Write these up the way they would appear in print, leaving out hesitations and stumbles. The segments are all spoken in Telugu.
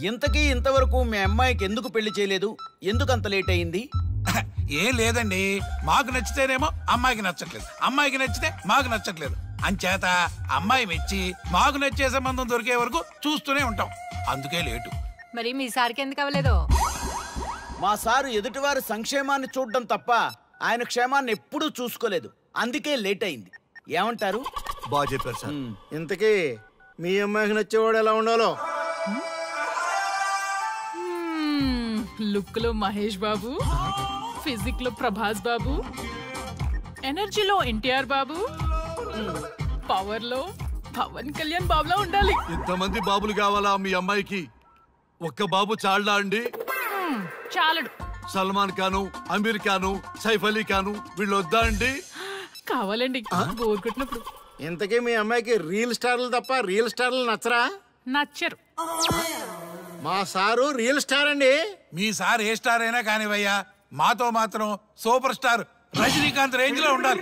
ఇంతకీ ఇంతవరకు మీ అమ్మాయికి ఎందుకు పెళ్లి చేయలేదు? ఎందుకు అంత లేట్ అయింది? ఏం లేదండి, మాకు నచ్చితేనేమో అమ్మాయికి నచ్చట్లేదు, అమ్మాయికి నచ్చితే మాకు నచ్చట్లేదు. అంచేత అమ్మాయి మెచ్చి మాకు నచ్చే సంబంధం దొరికే వరకు చూస్తూనే ఉంటాం. అందుకే లేటు. మరి మీ సార్కి ఎందుకు అవ్వలేదు? మా సారు ఎదుటివారి సంక్షేమాన్ని చూడడం తప్ప ఆయన క్షేమాన్ని ఎప్పుడూ చూసుకోలేదు. అందుకే లేట్ అయింది. ఏమంటారు? బాగా చెప్పారు సార్. ఇంతకీ మీ అమ్మాయికి నచ్చేవాడు ఎలా ఉండాలో? లుక్ లో మహేష్ బాబు, ఫిజిక్ లో ప్రభాస్ బాబు, ఎనర్జీలో ఎన్టీఆర్ బాబు, పవర్ లో పవన్ కళ్యాణ్ బాబులా ఉండాలి. ఇంతమంది బాబులు కావాలా మీ అమ్మాయికి? ఒక్క బాబు చాళ్ళా అండి? చాలడు. సల్మాన్ ఖాను, అమీర్ ఖాను, సైఫ్ అలీ ఖాను వీళ్ళు వద్దా అండి? కావాలండి బోర్ కొట్టినప్పుడు. ఇంతకీ మీ అమ్మాయికి రీల్ స్టార్లు తప్ప రియల్ స్టార్లు నచ్చరా? నచ్చరు. మా సారు రియల్ స్టార్ అండి. మీ సార్ ఏ స్టార్ అయినా కానివయ్యా, మాతో మాత్రం సూపర్ స్టార్ రజనీకాంత్ రేంజ్ లో ఉండాలి.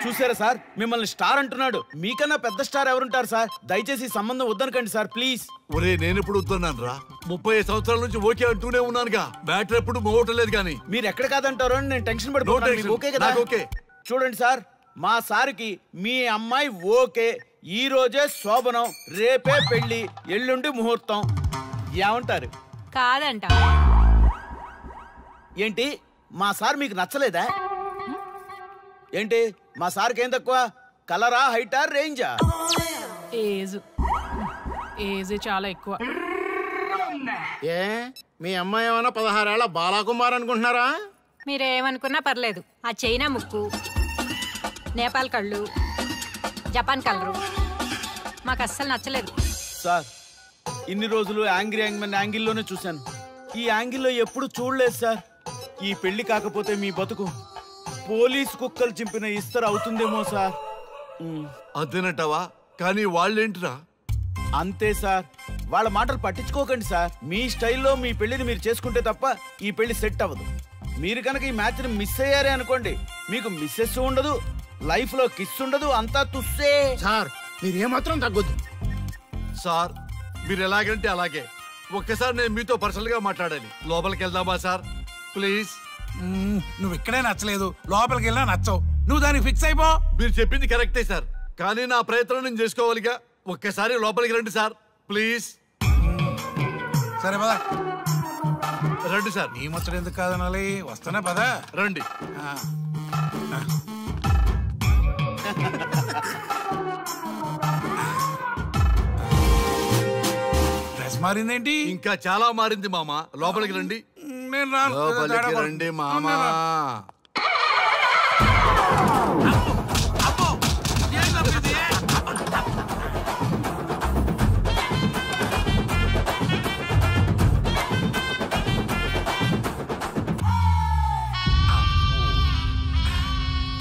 చూసారా సార్, మిమ్మల్ని స్టార్ అంటున్నాడు. మీకన్నా పెద్ద స్టార్ ఎవరుంటారు సార్? దయచేసి సంబంధం వద్దనకండి సార్, ప్లీజ్. ఒరే నేను ఎప్పుడు వద్దన్నాను రా? 30 సంవత్సరాల నుంచి ఓకే అంటూనే ఉన్నానుగా. బ్యాటర్ ఎప్పుడు మోగటలేదు కానీ. మీరు ఎక్కడ కాదంటారో అని నేను టెన్షన్ పడిపోతాను. ఓకే కదా? ఓకే. చూడండి సార్, మా సార్కి మీ అమ్మాయి ఓకే. ఈ రోజే శోభనం, రేపే పెళ్లి, ఎల్లుండి ముహూర్తం. ఏమంటారు? కాదంట. ఏంటి, మా సార్ మీకు నచ్చలేదా? ఏంటి, మా సార్కి ఏం తక్కువ? కలరా, హైటా, రేంజా? ఏజ్ చాలా ఎక్కువ. ఏ మీ అమ్మాయి ఏమన్నా 16 ఏళ్ల బాలాకుమార్ అనుకుంటున్నారా? మీరేమనుకున్నా పర్లేదు. ఆ చైనా ముక్కు, నేపాల్ కళ్ళు, జపాన్ కలరు మాకు అస్సలు నచ్చలేదు సార్. ఇన్ని రోజులు యాంగ్రీ యాంగ్మెన్ యాంగిల్లోనే చూశాను. ఈ యాంగిల్లో ఎప్పుడు చూడలేదు సార్. ఈ పెళ్లి కాకపోతే మీ బతుకు పోలీస్ కుక్కలు చింపిన ఇస్తరు అవుతుందేమో సార్. అదేనంటావా? కానీ వాళ్ళేంటిరా? అంతే సార్, వాళ్ళ మాటలు పట్టించుకోకండి సార్. మీ స్టైల్లో మీ పెళ్లిని మీరు చేసుకుంటే తప్ప ఈ పెళ్లి సెట్ అవ్వదు. మీరు కనుక ఈ మ్యాచ్ని మిస్ అయ్యారే అనుకోండి, మీకు మిస్సెస్ ఉండదు, లైఫ్ లో కిస్ ఉండదు, అంతా తుస్సే. Sir మీరేమాత్రం తగ్గొద్దు sir. మీరు ఎలాగంటే అలాగే. ఒక్కసారి నేను మీతో పర్సనల్ గా మాట్లాడాలి. లోపలికి వెళ్దామా సార్? ప్లీజ్. నువ్వు ఇక్కడే నచ్చలేదు, లోపలికి వెళ్ళినా నచ్చవు. నువ్వు దానికి ఫిక్స్ అయిపో. మీరు చెప్పింది కరెక్టే సార్, కానీ నా ప్రయత్నం నేను చేసుకోవాలిగా. ఒక్కసారి లోపలికి రండి సార్, ప్లీజ్. సరే పదా రండి సార్. నీ ముచ్చట ఎందుకు కాదనాలి? వస్తున్నా పదా, రండి. డ్రెస్ మారిందేంటి? ఇంకా చాలా మారింది మామ. లోపలికి రండి. నేను రాను. లోపలికి రండి మామ.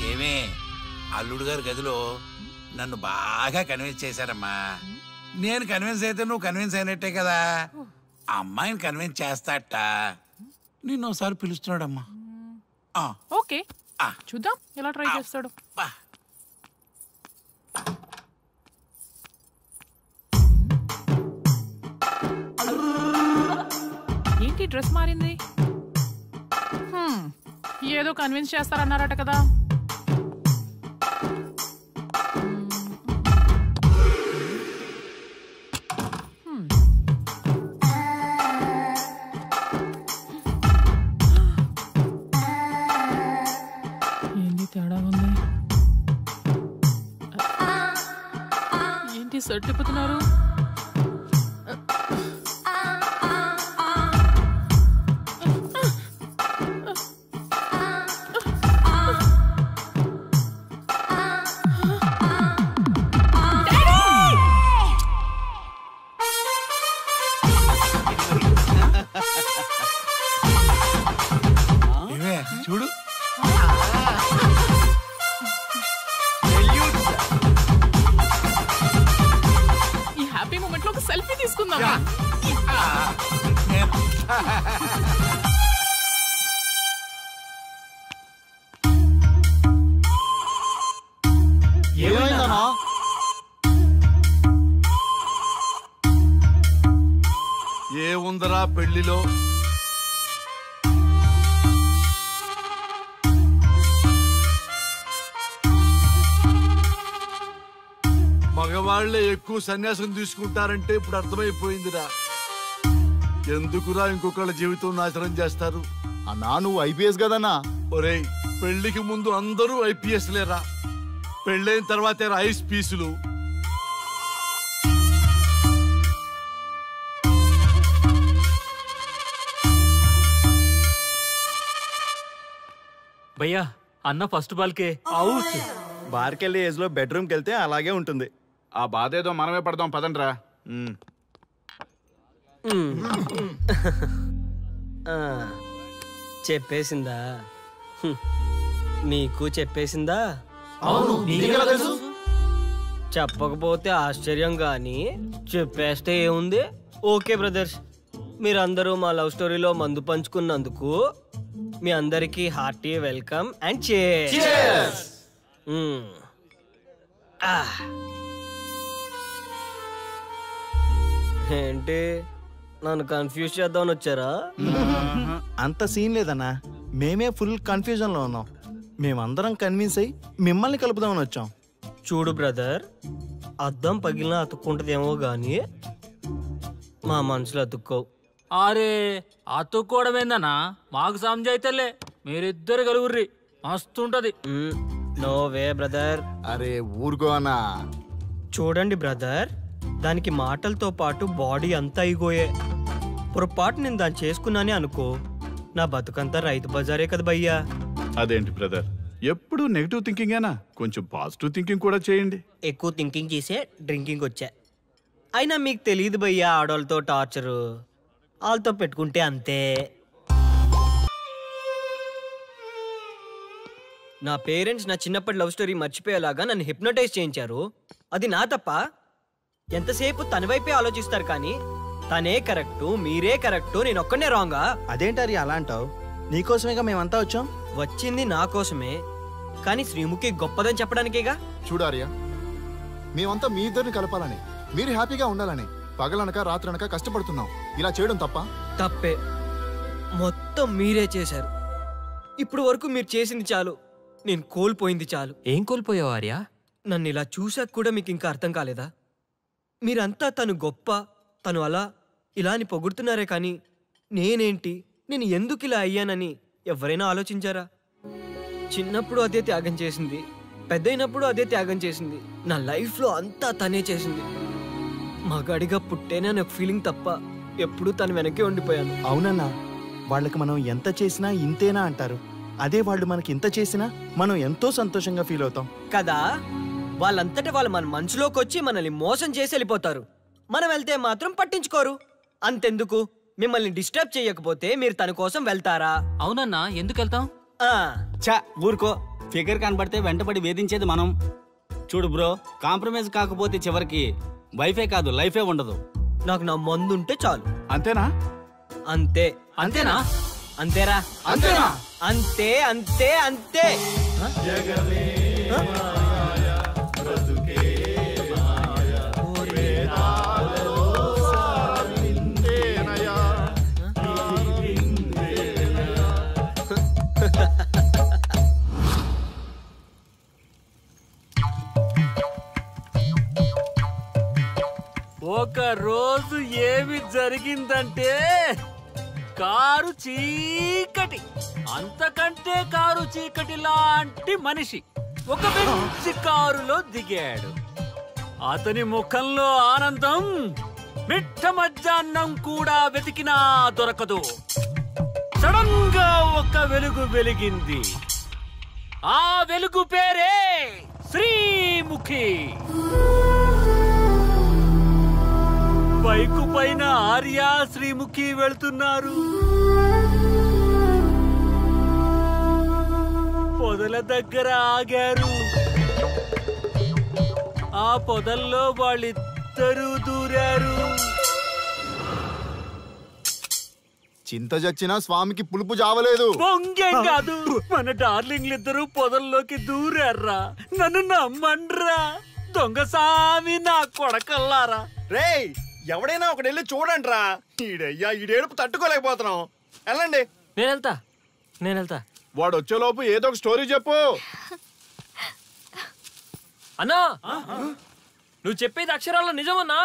ఏమే, అల్లుడు గారి గదిలో నన్ను బాగా కన్విన్స్ చేశారమ్మా. నేను కన్విన్స్ అయితే నువ్వు కన్విన్స్ అయినట్టే కదా. అమ్మాయిని కన్విన్స్ చేస్తాట. నిన్ను ఒకసారి పిలుస్తున్నాడమ్మా. ఓకే, చూద్దాం ఎలా ట్రై చేస్తాడు. ఏంటి డ్రెస్ మారింది? ఏదో కన్విన్స్ చేస్తారన్నారట కదా. ఏంటి తేడా ఉంది? ఏంటి షర్ట్ తిప్పుతున్నారు? చూడు, ఏమైందన్నా? ఏముందరా పెళ్లిలో? మగవాళ్లే ఎక్కువ సన్యాసం తీసుకుంటారంటే ఇప్పుడు అర్థమైపోయిందిరా. ఎందుకురా ఇంకొకళ్ళ జీవితం నాశనం చేస్తారు? అన్నా నువ్వు ఐపీఎస్ కదన్నా. ఒరేయ్, పెళ్లికి ముందు అందరూ ఐపీఎస్ లేరా, పెళ్ళైన తర్వాతే ఐస్ పీసులు. భయ్యా అన్న ఫస్ట్ బాల్కే అవుట్. బార్కెళ్ళి ఏజ్ లో బెడ్రూమ్కి వెళ్తే అలాగే ఉంటుంది. ఆ బాధ ఏదో మనమే పడదాం పదండ్రా. చెప్పేసిందా? నీకు చెప్పేసిందా? చెప్పకపోతే ఆశ్చర్యం గాని చెప్పేస్తే ఏముంది? ఓకే బ్రదర్స్, మీరందరూ మా లవ్ స్టోరీలో మందు పంచుకున్నందుకు మీ అందరికీ హార్టీ వెల్కమ్ అండ్ cheers. ఏంటి నన్ను కన్ఫ్యూజ్ చేద్దామని వచ్చారా? అంత సీన్ లేదన్నా, మేమే ఫుల్ కన్ఫ్యూజన్ లో ఉన్నాం. మేమందరం కన్విన్స్ అయ్యి మిమ్మల్ని కలుపుదామని వచ్చాం. చూడు బ్రదర్, అద్దం పగిలినా అతుక్కుంటదేమో గాని మా మనసులో అతుక్కోవు. అరే అతుక్కోవడమేందన్నా, మాకు సంజైతేలే, మీరిద్దరు కలుగుర్రి మస్తుంటది. No way brother. అరే ఊరుకో అన్నా. చూడండి బ్రదర్, దానికి మాటలతో పాటు బాడీ అంతా ఇగోయే. పొరపాటు నేను దాన్ని చేసుకున్నానే అనుకో, నా బతుకంతా రైతు బజారే కదా భయ్యా. అదేంటి బ్రదర్, ఎప్పుడు నెగిటివ్ థింకింగేనా? కొంచెం పాజిటివ్ థింకింగ్ కూడా చేయండి. ఎక్కువ థింకింగ్ చేసే డ్రింకింగ్ వచ్చా. అయినా మీకు తెలియదు భయ్యా ఆడవాళ్ళతో టార్చరు. వాళ్ళతో పెట్టుకుంటే అంతే. నా పేరెంట్స్ నా చిన్నప్పటి లవ్ స్టోరీ మర్చిపోయేలాగా నన్ను హిప్నోటైజ్ చేయించారు. అది నా తప్ప? ఎంతసేపు తన వైపే ఆలోచిస్తారు కానీ తనే కరెక్టు, మీరే కరెక్టు, నేను ఒక్కనే రాంగా? అదేంటారి అలా అంటావు? నీకోసమేగా మేమంతా వచ్చాం. వచ్చింది నా కోసమే, కానీ శ్రీముఖి గొప్పదని చెప్పడానికేగా. చూడారియా, మేమంతా మీ ఇద్దరిని కలపాలని, మీరు హ్యాపీగా ఉండాలని పగలనక రాత్రనక కష్టపడుతున్నాం. ఇలా చేయడం తప్ప? తప్పే. మొత్తం మీరే చేశారు. ఇప్పుడు వరకు మీరు చేసింది చాలు, నేను కోల్పోయింది చాలు. ఏం కోల్పోయావు ఆర్యా? నన్ను ఇలా చూసాక కూడా మీకు ఇంకా అర్థం కాలేదా? మీరంతా తను గొప్ప, తను అలా ఇలా అని పొగుడుతున్నారే కానీ నేనేంటి, నేను ఎందుకు ఇలా అయ్యానని ఎవరైనా ఆలోచించారా? చిన్నప్పుడు అదే త్యాగం చేసింది, పెద్దయినప్పుడు అదే త్యాగం చేసింది. నా లైఫ్లో అంతా తనే చేసింది. మగాడిగా పుట్టేనే నాకు ఫీలింగ్ తప్ప ఎప్పుడూ తను వెనకే ఉండిపోయాను. అవునన్నా, వాళ్ళకి మనం ఎంత చేసినా ఇంతేనా అంటారు. అదే వాళ్ళు మనకి ఇంత చేసినా మనం ఎంతో సంతోషంగా ఫీల్ అవుతాం కదా. వాళ్ళంతటా వాళ్ళు మన మనసులోకి వచ్చి మనల్ని మోసం చేసి వెళ్ళిపోతారు. మనం వెళ్తే మాత్రం పట్టించుకోరు. అంతెందుకు, మిమ్మల్ని డిస్టర్బ్ చేయకపోతే మీరు తన కోసం వెళ్తారా? అవునన్నా, ఎందుకు వెళ్తాం? చా ఊరుకో, ఫిగర్ కనబడితే వెంటబడి వేధించేది మనం. చూడు బ్రో, కాంప్రమైజ్ కాకపోతే చివరికి వైఫే కాదు లైఫే ఉండదు. నాకు నా మందుంటే చాలు. అంతేనా? అంతే. అంతేనా? అంతేరా? అంతేనా? అంతే అంతే అంతే. ఒక రోజు ఏమి జరిగిందంటే, కారు చీకటి, అంతకంటే కారు చీకటి లాంటి మనిషి ఒక మంచి కారులో దిగాడు. అతని ముఖంలో ఆనందం మిట్ట మధ్యాహ్నం కూడా వెతికినా దొరకదు. సడన్ గా ఒక వెలుగు వెలిగింది. ఆ వెలుగు పేరే శ్రీముఖి. బైకు పైన ఆర్య, శ్రీముఖి వెళ్తున్నారు. పొదల దగ్గర ఆగారు. ఆ పొదల్లో వాళ్ళిద్దరూ దూరారు. చింత చచ్చినా స్వామికి పులుపు జావలేదు. పొంగేం కాదు, మన డార్లింగ్లు ఇద్దరు పొదల్లోకి దూరారా. నన్ను నమ్మండ్రా దొంగసామి నా కొడకల్లారా. రేయ్ ఎవడైనా ఒకడెళ్ళి చూడండి రా. ఈడయ్యా ఈడేడుపు తట్టుకోలేకపోతున్నాం. వెళ్ళండి. నేను వెళ్తా. వాడు వచ్చేలోపు ఏదో ఒక స్టోరీ చెప్పు. అన్నా, నువ్వు చెప్పేది అక్షరాల్లో నిజమన్నా?